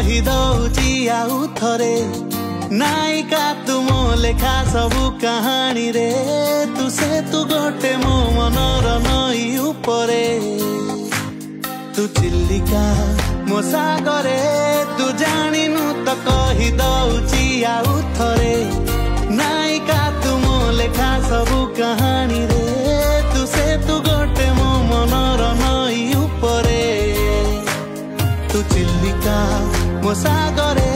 कही दौची आउ थरे नायिका तू मो लेखा सबु कहानी रे तू से तू गोटे मो मनर नई उपरे तू चिल्लिका मो सागरे तू जानिनु तो कही दौची आउ थरे नायिका तू मो लेखा सबु कहानी रे तू से तू गोटे मो मनर नई उपरे तू चिल्लिका मो सागरे